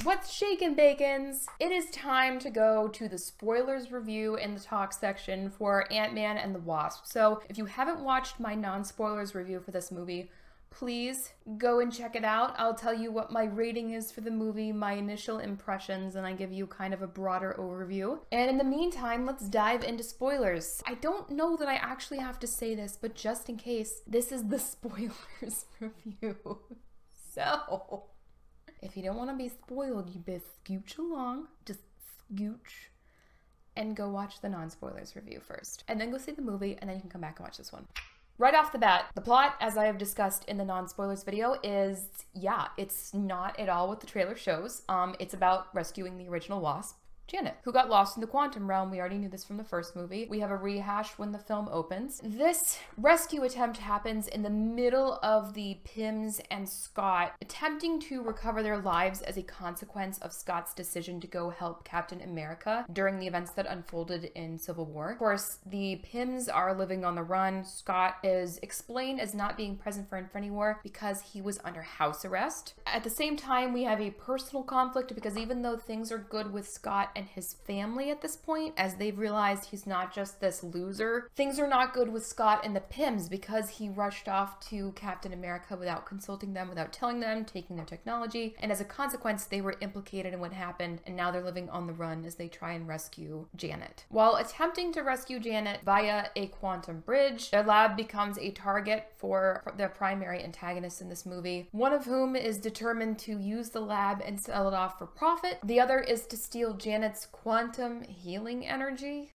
What's shakin' bacons? It is time to go to the spoilers review in the talk section for Ant-Man and the Wasp. So if you haven't watched my non-spoilers review for this movie, please go and check it out. I'll tell you what my rating is for the movie, my initial impressions, and I give you kind of a broader overview. And in the meantime, let's dive into spoilers. I don't know that I actually have to say this, but just in case, this is the spoilers review. So if you don't want to be spoiled, you best scooch along, just scooch, and go watch the non-spoilers review first. And then go see the movie, and then you can come back and watch this one. Right off the bat, the plot, as I have discussed in the non-spoilers video, is, yeah, it's not at all what the trailer shows. It's about rescuing the original Wasp, Janet, who got lost in the quantum realm. We already knew this from the first movie. We have a rehash when the film opens. This rescue attempt happens in the middle of the Pyms and Scott attempting to recover their lives as a consequence of Scott's decision to go help Captain America during the events that unfolded in Civil War. Of course, the Pyms are living on the run. Scott is explained as not being present for Infinity War because he was under house arrest. At the same time, we have a personal conflict because even though things are good with Scott and his family at this point, as they've realized he's not just this loser, things are not good with Scott and the Pyms because he rushed off to Captain America without consulting them, without telling them, taking their technology, and as a consequence they were implicated in what happened, and now they're living on the run as they try and rescue Janet. While attempting to rescue Janet via a quantum bridge, their lab becomes a target for their primary antagonists in this movie, one of whom is determined to use the lab and sell it off for profit. The other is to steal Janet's quantum healing energy,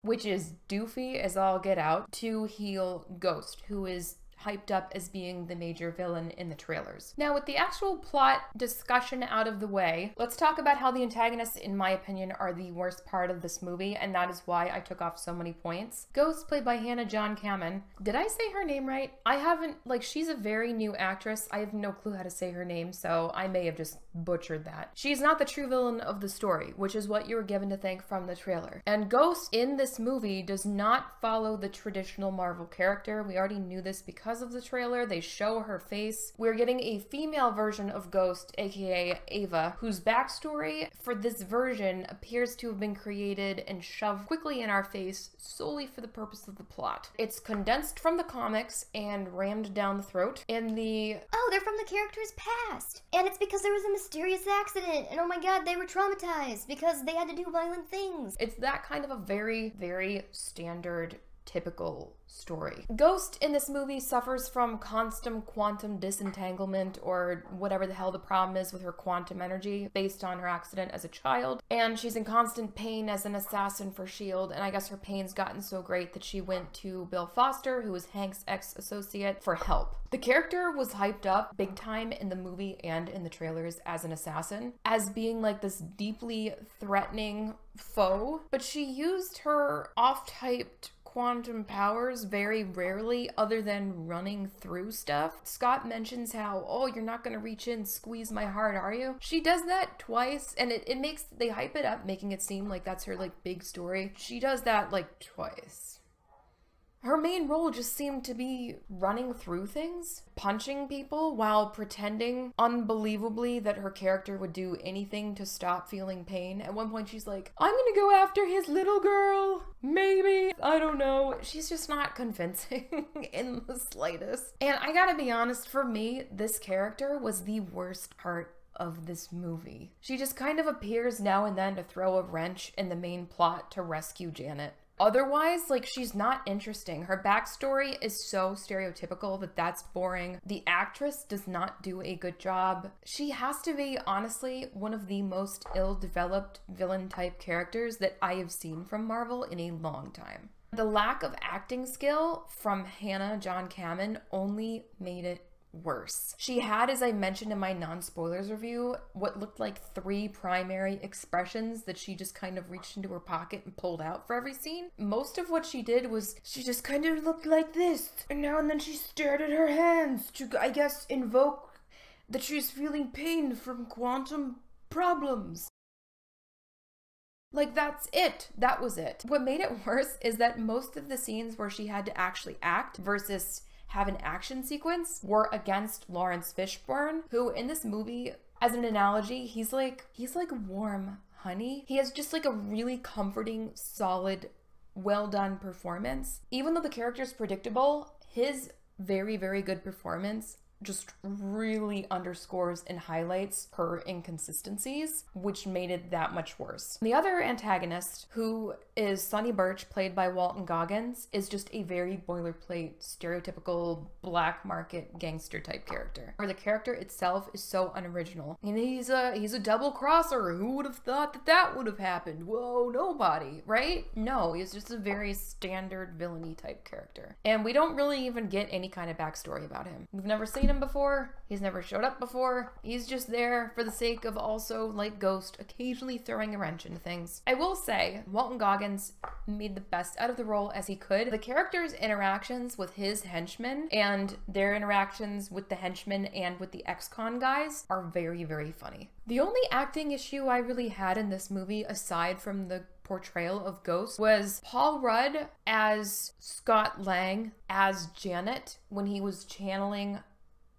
which is doofy as all get out, to heal Ghost, who is hyped up as being the major villain in the trailers. Now, with the actual plot discussion out of the way, let's talk about how the antagonists, in my opinion, are the worst part of this movie, and that is why I took off so many points. Ghost, played by Hannah John Kamen. Did I say her name right? I haven't, like, she's a very new actress. I have no clue how to say her name, so I may have just butchered that. She's not the true villain of the story, which is what you were given to think from the trailer. And Ghost in this movie does not follow the traditional Marvel character. We already knew this because of the trailer. They show her face. We're getting a female version of Ghost, aka Ava, whose backstory for this version appears to have been created and shoved quickly in our face solely for the purpose of the plot. It's condensed from the comics and rammed down the throat in the... Oh, they're from the character's past! And it's because there was a mysterious accident, and oh my god, they were traumatized because they had to do violent things. It's that kind of a very, very standard typical story. Ghost in this movie suffers from constant quantum disentanglement, or whatever the hell the problem is with her quantum energy based on her accident as a child, and she's in constant pain as an assassin for S.H.I.E.L.D., and I guess her pain's gotten so great that she went to Bill Foster, who is Hank's ex-associate, for help. The character was hyped up big time in the movie and in the trailers as an assassin, as being like this deeply threatening foe, but she used her off-typed quantum powers very rarely, other than running through stuff. Scott mentions how, oh, you're not gonna reach in, squeeze my heart, are you? She does that twice, and it makes, they hype it up, making it seem like that's her like big story. She does that like twice. Her main role just seemed to be running through things, punching people, while pretending unbelievably that her character would do anything to stop feeling pain. At one point she's like, I'm gonna go after his little girl, maybe, I don't know. She's just not convincing in the slightest. And I gotta be honest, for me, this character was the worst part of this movie. She just kind of appears now and then to throw a wrench in the main plot to rescue Janet. Otherwise, like, she's not interesting. Her backstory is so stereotypical that that's boring. The actress does not do a good job. She has to be, honestly, one of the most ill-developed villain-type characters that I have seen from Marvel in a long time. The lack of acting skill from Hannah John Kamen only made it worse. She had, as I mentioned in my non-spoilers review, what looked like 3 primary expressions that she just kind of reached into her pocket and pulled out for every scene. Most of what she did was she just kind of looked like this, and now and then she stared at her hands to, I guess, invoke that she's feeling pain from quantum problems. Like, that's it. That was it. What made it worse is that most of the scenes where she had to actually act versus have an action sequence were against Lawrence Fishburne, who in this movie As an analogy, he's like warm honey. He has just like a really comforting, solid, well done performance. Even though the character is predictable, his very, very good performance just really underscores and highlights her inconsistencies, which made it that much worse. The other antagonist, who is Sonny Birch, played by Walton Goggins, is just a very boilerplate, stereotypical black market gangster type character. Where the character itself is so unoriginal. And he's a double crosser. Who would have thought that would have happened? Whoa, nobody, right? No, he's just a very standard villainy type character. And we don't really even get any kind of backstory about him. We've never seen him before. He's never showed up before. He's just there for the sake of also, like Ghost, occasionally throwing a wrench into things. I will say, Walton Goggins made the best out of the role as he could. The character's interactions with his henchmen and their interactions with the henchmen and with the ex-con guys are very, very funny. The only acting issue I really had in this movie, aside from the portrayal of Ghost, was Paul Rudd as Scott Lang as Janet when he was channeling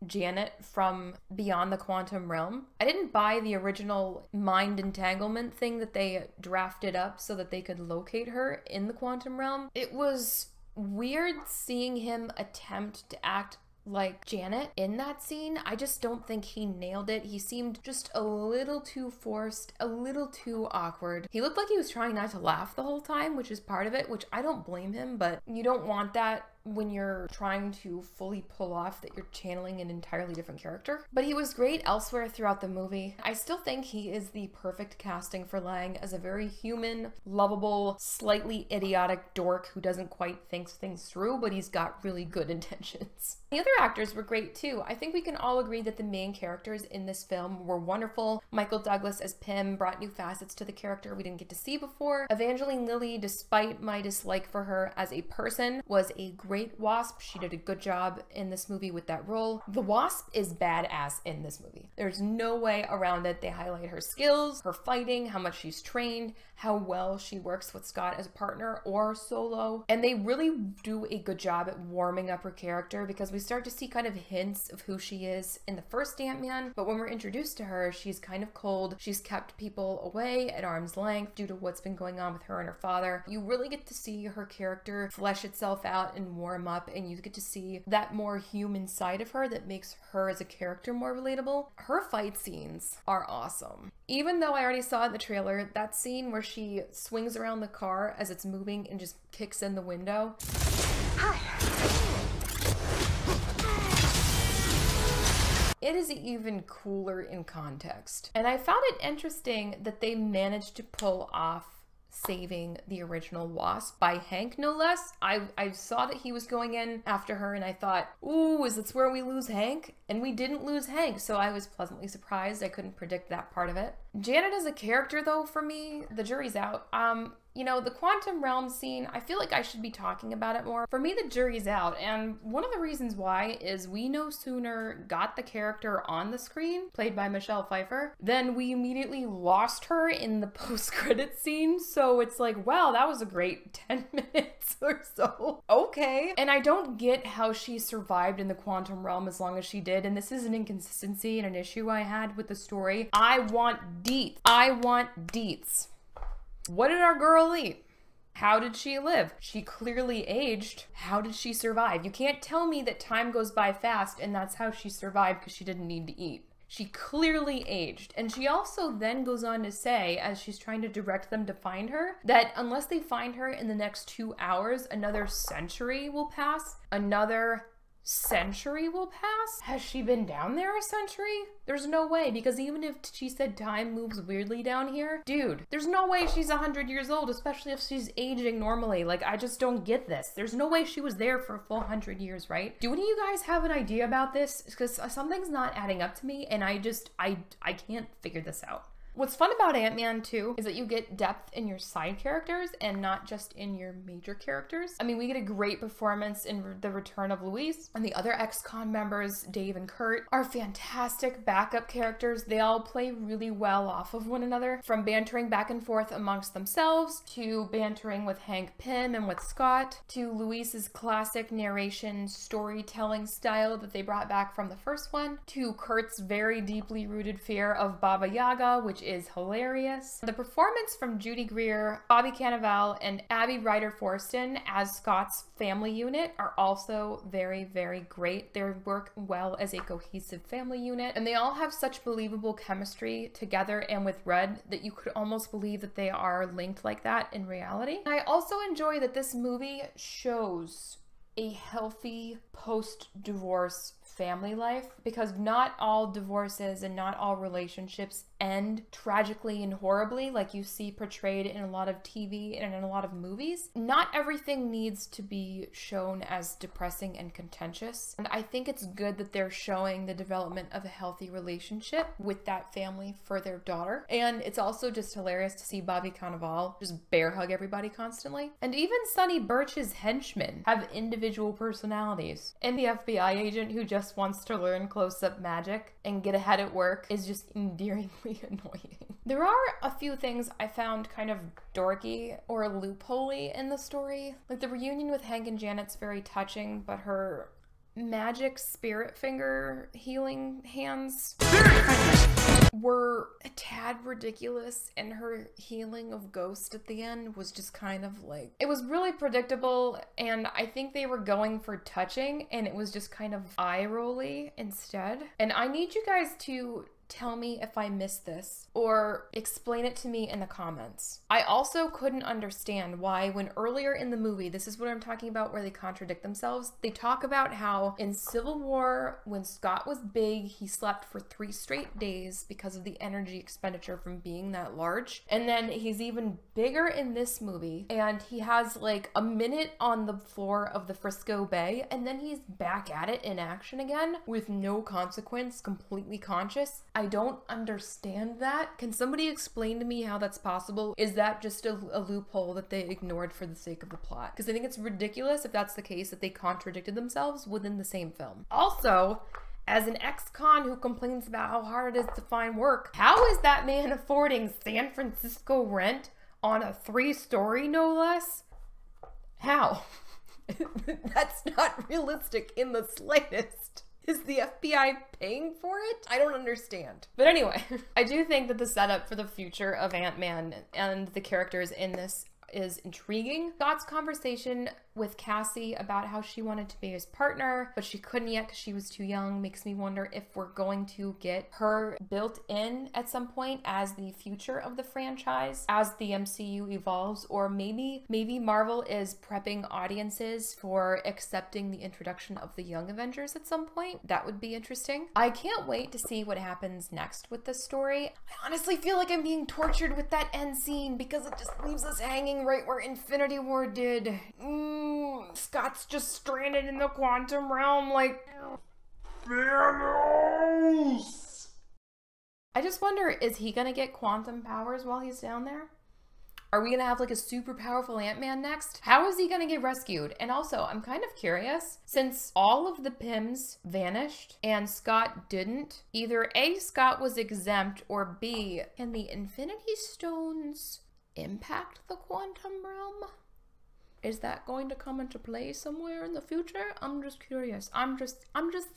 Janet from Beyond the Quantum Realm. I didn't buy the original mind entanglement thing that they drafted up so that they could locate her in the Quantum Realm. It was weird seeing him attempt to act like Janet in that scene. I just don't think he nailed it. He seemed just a little too forced, a little too awkward. He looked like he was trying not to laugh the whole time, which is part of it, which I don't blame him, but you don't want that when you're trying to fully pull off that you're channeling an entirely different character. But he was great elsewhere throughout the movie. I still think he is the perfect casting for Lang as a very human, lovable, slightly idiotic dork who doesn't quite think things through, but he's got really good intentions. The other actors were great too. I think we can all agree that the main characters in this film were wonderful. Michael Douglas as Pym brought new facets to the character we didn't get to see before. Evangeline Lilly, despite my dislike for her as a person, was a great Wasp. She did a good job in this movie with that role. The Wasp is badass in this movie. There's no way around it. They highlight her skills, her fighting, how much she's trained, how well she works with Scott as a partner or solo. And they really do a good job at warming up her character because we start to see kind of hints of who she is in the first Ant-Man, but when we're introduced to her, she's kind of cold. She's kept people away at arm's length due to what's been going on with her and her father. You really get to see her character flesh itself out and warm up, and you get to see that more human side of her that makes her as a character more relatable. Her fight scenes are awesome. Even though I already saw it in the trailer, that scene where she swings around the car as it's moving and just kicks in the window. It is even cooler in context. And I found it interesting that they managed to pull off saving the original Wasp by Hank, no less. I saw that he was going in after her and I thought, ooh, is this where we lose Hank? And we didn't lose Hank, so I was pleasantly surprised. I couldn't predict that part of it. Janet as a character, though, for me, the jury's out. You know, the Quantum Realm scene, I feel like I should be talking about it more. For me, the jury's out, and one of the reasons why is we no sooner got the character on the screen, played by Michelle Pfeiffer, than we immediately lost her in the post-credit scene, so it's like, wow, that was a great 10 minutes or so. Okay. And I don't get how she survived in the Quantum Realm as long as she did, and this is an inconsistency and an issue I had with the story. I want deets. I want deets. What did our girl eat? How did she live? She clearly aged. How did she survive? You can't tell me that time goes by fast and that's how she survived because she didn't need to eat. She clearly aged. And she also then goes on to say, as she's trying to direct them to find her, that unless they find her in the next 2 hours, another century will pass. Another century will pass? Has she been down there a century? There's no way, because even if she said time moves weirdly down here, dude, there's no way she's 100 years old, especially if she's aging normally. Like, I just don't get this. There's no way she was there for a full 100 years, right? Do any of you guys have an idea about this? Because something's not adding up to me, and I can't figure this out. What's fun about Ant-Man too is that you get depth in your side characters and not just in your major characters. I mean, we get a great performance in the return of Luis, and the other ex-con members, Dave and Kurt, are fantastic backup characters. They all play really well off of one another, from bantering back and forth amongst themselves, to bantering with Hank Pym and with Scott, to Luis's classic narration storytelling style that they brought back from the first one, to Kurt's very deeply rooted fear of Baba Yaga, which is hilarious. The performance from Judy Greer, Bobby Cannavale, and Abby Ryder-Forston as Scott's family unit are also very, very great. They work well as a cohesive family unit, and they all have such believable chemistry together and with Red that you could almost believe that they are linked like that in reality. And I also enjoy that this movie shows a healthy post-divorce family life, because not all divorces and not all relationships end tragically and horribly like you see portrayed in a lot of TV and in a lot of movies. Not everything needs to be shown as depressing and contentious, and I think it's good that they're showing the development of a healthy relationship with that family for their daughter. And it's also just hilarious to see Bobby Cannavale just bear hug everybody constantly. And even Sonny Birch's henchmen have individual personalities. And the FBI agent who just wants to learn close-up magic and get ahead at work is just endearingly annoying. There are a few things I found kind of dorky or loopholey in the story. Like the reunion with Hank and Janet's very touching, but her magic spirit finger healing hands were a tad ridiculous, and her healing of Ghost at the end was just kind of like, it was really predictable, and I think they were going for touching and it was just kind of eye-rolly instead. And I need you guys to tell me if I missed this or explain it to me in the comments. I also couldn't understand why when earlier in the movie, this is what I'm talking about where they contradict themselves, they talk about how in Civil War, when Scott was big, he slept for 3 straight days because of the energy expenditure from being that large. And then he's even bigger in this movie, and he has like a minute on the floor of the Frisco Bay, and then he's back at it in action again with no consequence, completely conscious. I don't understand that. Can somebody explain to me how that's possible? Is that just a loophole that they ignored for the sake of the plot? Because I think it's ridiculous if that's the case, that they contradicted themselves within the same film. Also, as an ex-con who complains about how hard it is to find work, how is that man affording San Francisco rent on a 3-story, no less? How? That's not realistic in the slightest. Is the FBI paying for it? I don't understand. But anyway, I do think that the setup for the future of Ant-Man and the characters in this is intriguing. Scott's conversation with Cassie about how she wanted to be his partner, but she couldn't yet because she was too young, makes me wonder if we're going to get her built in at some point as the future of the franchise as the MCU evolves, or maybe Marvel is prepping audiences for accepting the introduction of the Young Avengers at some point. That would be interesting. I can't wait to see what happens next with this story. I honestly feel like I'm being tortured with that end scene because it just leaves us hanging right where Infinity War did. Scott's just stranded in the quantum realm like Thanos. I just wonder, is he gonna get quantum powers while he's down there? Are we gonna have like a super powerful Ant-Man next? How is he gonna get rescued? And also, I'm kind of curious, since all of the Pyms vanished and Scott didn't, either A, Scott was exempt, or B, can the Infinity Stones impact the quantum realm? Is that going to come into play somewhere in the future? I'm just curious. I'm just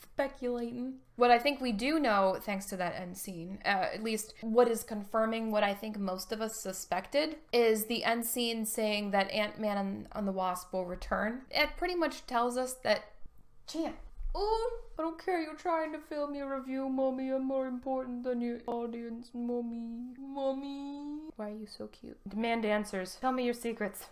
speculating. What I think we do know, thanks to that end scene, at least what is confirming what I think most of us suspected, is the end scene saying that Ant-Man and the Wasp will return. It pretty much tells us that, champ, oh, I don't care, you're trying to film your review, mommy. I'm more important than your audience, mommy. Mommy. Why are you so cute? Demand answers. Tell me your secrets.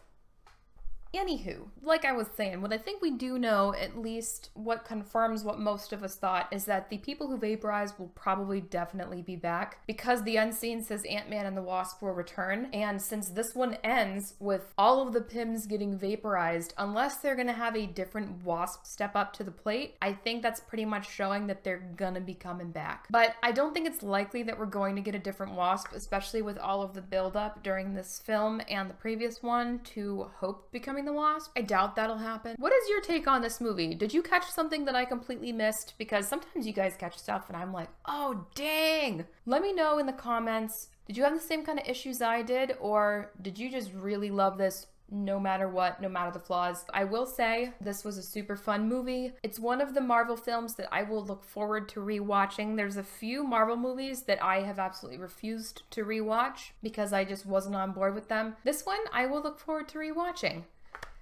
Anywho, like I was saying, what I think we do know, at least what confirms what most of us thought, is that the people who vaporize will probably definitely be back, because the end scene says Ant-Man and the Wasp will return, and since this one ends with all of the PIMs getting vaporized, unless they're gonna have a different Wasp step up to the plate, I think that's pretty much showing that they're gonna be coming back. But I don't think it's likely that we're going to get a different Wasp, especially with all of the build-up during this film and the previous one to Hope becoming the Wasp. I doubt that'll happen. What is your take on this movie? Did you catch something that I completely missed? Because sometimes you guys catch stuff and I'm like, oh dang! Let me know in the comments. Did you have the same kind of issues I did, or did you just really love this no matter what, no matter the flaws? I will say this was a super fun movie. It's one of the Marvel films that I will look forward to rewatching. There's a few Marvel movies that I have absolutely refused to rewatch because I just wasn't on board with them. This one I will look forward to rewatching.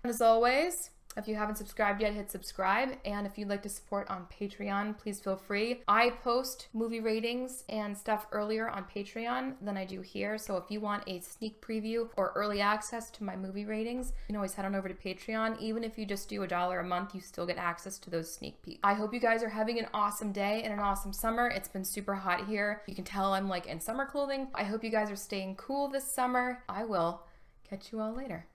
And as always, if you haven't subscribed yet, hit subscribe. And if you'd like to support on Patreon, please feel free. I post movie ratings and stuff earlier on Patreon than I do here. So if you want a sneak preview or early access to my movie ratings, you can always head on over to Patreon. Even if you just do $1 a month, you still get access to those sneak peeks. I hope you guys are having an awesome day and an awesome summer. It's been super hot here. You can tell I'm like in summer clothing. I hope you guys are staying cool this summer. I will catch you all later.